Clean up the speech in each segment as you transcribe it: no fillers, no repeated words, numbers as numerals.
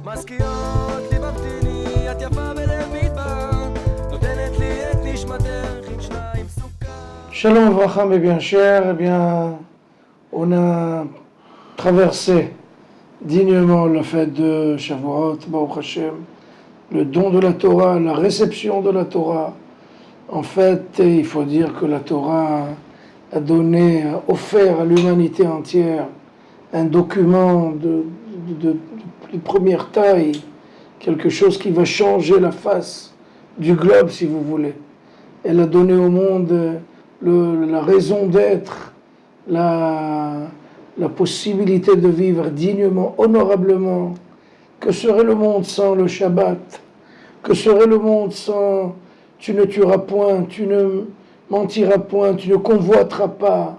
משכיעות ליבבתיני, את יפה בלב מדבר, נותנת לי את נשמתך עם שניים סוכר. Shalom Avracha, mes bien chers, eh bien, on a traversé dignement la fête de Shavuot, Baruch Hashem, le don de la Torah, la réception de la Torah. En fait, il faut dire que la Torah a donné, a offert à l'humanité entière un document de première taille, quelque chose qui va changer la face du globe, si vous voulez. Elle a donné au monde la raison d'être, la possibilité de vivre dignement, honorablement. Que serait le monde sans le Shabbat? Que serait le monde sans tu ne tueras point, tu ne mentiras point, tu ne convoiteras pas?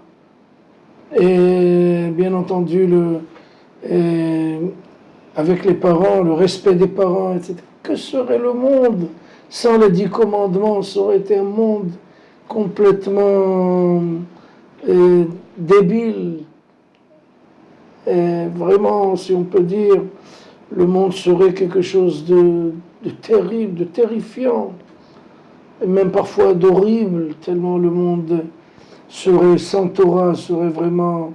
Et bien entendu, avec les parents, le respect des parents, etc. Que serait le monde sans les 10 commandements? Ça aurait été un monde complètement débile. Et vraiment, si on peut dire, le monde serait quelque chose de terrible, de terrifiant, et même parfois d'horrible, tellement le monde serait sans Torah, serait vraiment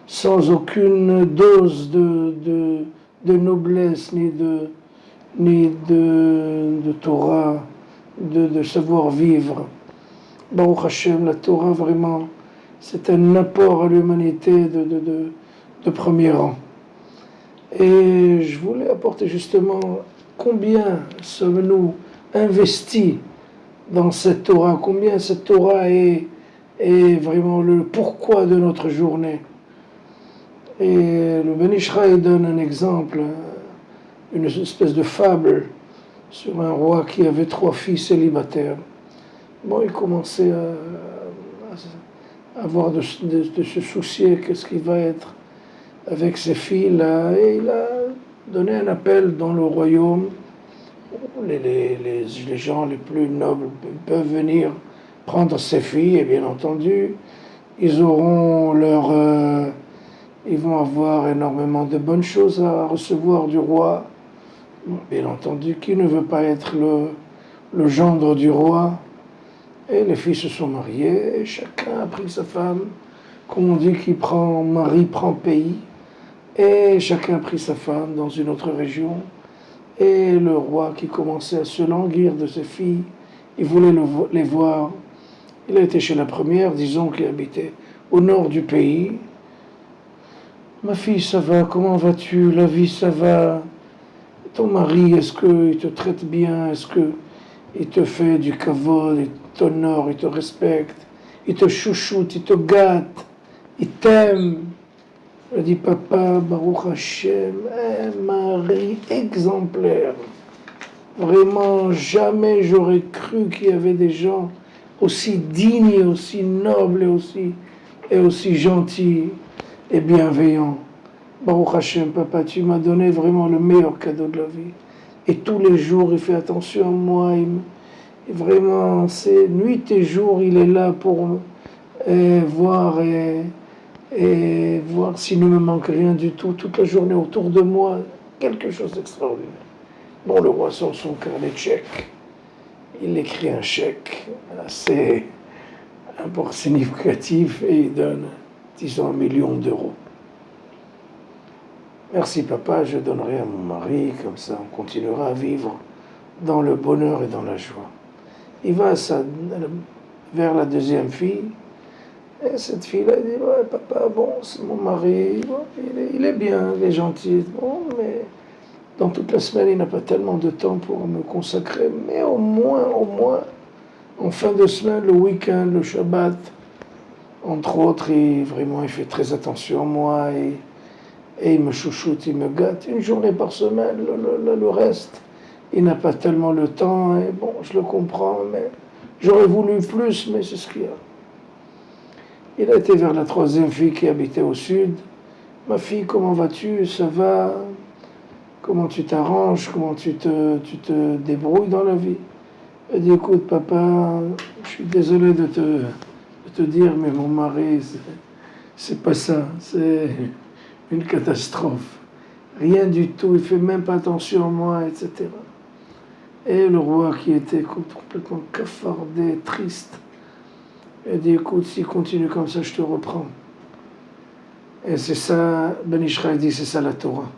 sans aucune dose de noblesse, ni de Torah, de savoir-vivre. Baruch Hashem, la Torah vraiment, c'est un apport à l'humanité de premier rang. Et je voulais apporter justement combien sommes-nous investis dans cette Torah, combien cette Torah est vraiment le pourquoi de notre journée. Et le Ben Ish Chai donne un exemple, une espèce de fable sur un roi qui avait 3 filles célibataires. Bon, il commençait à avoir de se soucier qu'est-ce qui va être avec ces filles-là, et il a donné un appel dans le royaume. Les gens les plus nobles peuvent venir prendre ces filles, et bien entendu, ils auront ils vont avoir énormément de bonnes choses à recevoir du roi. Bien entendu, qui ne veut pas être le gendre du roi? Et les filles se sont mariées, et chacun a pris sa femme, comme on dit, qui prend mari, prend pays, et chacun a pris sa femme dans une autre région. Et le roi qui commençait à se languir de ses filles, il voulait les voir. Il a été chez la première, disons, qui habitait au nord du pays. Ma fille, ça va? Comment vas-tu? La vie, ça va? Ton mari, est-ce qu'il te traite bien? Est-ce qu'il te fait du kavod? Il t'honore, il te respecte, il te chouchoute, il te gâte, il t'aime? Je dis, papa, Baruch Hashem, un mari exemplaire. Vraiment, jamais j'aurais cru qu'il y avait des gens aussi dignes, aussi nobles et aussi gentils et bienveillants. Baruch Hashem, papa, tu m'as donné vraiment le meilleur cadeau de la vie. Et tous les jours, il fait attention à moi. Vraiment, c'est nuit et jour, il est là pour voir et voir s'il ne me manque rien du tout, toute la journée autour de moi, quelque chose d'extraordinaire. Bon, le roi sort son carnet de chèques, il écrit un chèque assez significatif et il donne, disons, 1 million d'euros. Merci papa, je donnerai à mon mari, comme ça on continuera à vivre dans le bonheur et dans la joie. Il va vers la deuxième fille. Et cette fille-là dit, ouais, papa, bon, c'est mon mari, bon, il est bien, il est gentil, bon, mais dans toute la semaine, il n'a pas tellement de temps pour me consacrer, mais au moins, en fin de semaine, le week-end, le Shabbat, entre autres, il fait très attention à moi, et il me chouchoute, il me gâte, une journée par semaine, le reste, il n'a pas tellement le temps, et bon, je le comprends, mais j'aurais voulu plus, mais c'est ce qu'il y a. Il a été vers la 3e fille qui habitait au sud. Ma fille, comment vas-tu? Ça va? Comment tu t'arranges? Comment tu te débrouilles dans la vie? Elle dit, écoute papa, je suis désolé de te dire, mais mon mari, c'est pas ça. C'est une catastrophe. rien du tout, il fait même pas attention à moi, etc. Et le roi qui était complètement cafardé, triste, il a dit écoute, s'il continue comme ça, je te reprends. Et c'est ça, Ben Ishraï dit, c'est ça la Torah.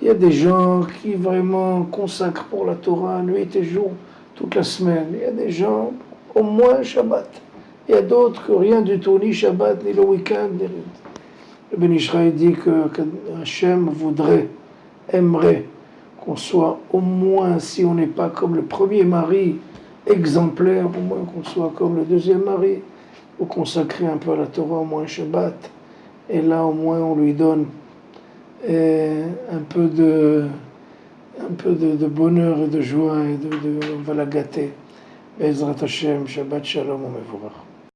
Il y a des gens qui vraiment consacrent pour la Torah nuit et jour, toute la semaine. Il y a des gens, au moins Shabbat. Il y a d'autres que rien du tout, ni Shabbat, ni le week-end, ni rien. Le Ben Ishraï dit que Hachem voudrait, aimerait qu'on soit au moins, si on n'est pas comme le premier mari exemplaire, au moins qu'on soit comme le deuxième mari, ou consacrer un peu à la Torah, au moins Shabbat. Et là, au moins, on lui donne un peu de bonheur et de joie, et on va la gâter. Bezrat Hashem, Shabbat Shalom, on me